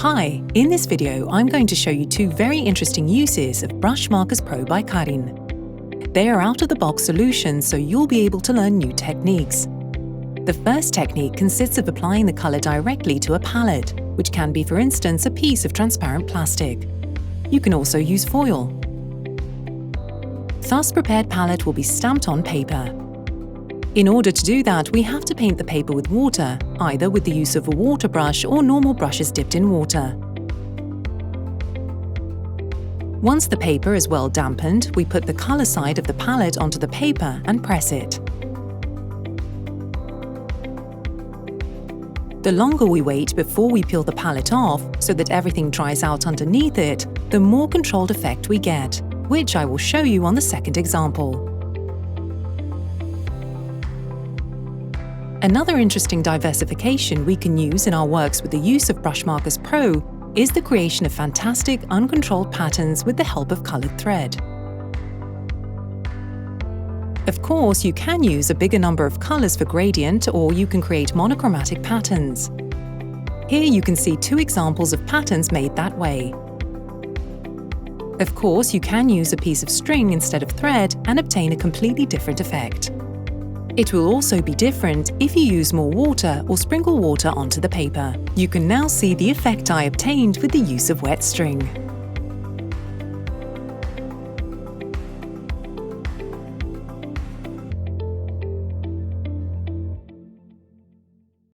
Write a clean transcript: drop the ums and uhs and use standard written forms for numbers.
Hi, in this video I'm going to show you two very interesting uses of Brushmarkers PRO by Karin. They are out-of-the-box solutions, so you'll be able to learn new techniques. The first technique consists of applying the colour directly to a palette, which can be, for instance, a piece of transparent plastic. You can also use foil. Thus prepared palette will be stamped on paper. In order to do that, we have to paint the paper with water, either with the use of a water brush or normal brushes dipped in water. Once the paper is well dampened, we put the colour side of the palette onto the paper and press it. The longer we wait before we peel the palette off, so that everything dries out underneath it, the more controlled effect we get, which I will show you on the second example. Another interesting diversification we can use in our works with the use of Brushmarkers PRO is the creation of fantastic, uncontrolled patterns with the help of coloured thread. Of course, you can use a bigger number of colours for gradient, or you can create monochromatic patterns. Here you can see two examples of patterns made that way. Of course, you can use a piece of string instead of thread and obtain a completely different effect. It will also be different if you use more water or sprinkle water onto the paper. You can now see the effect I obtained with the use of wet string.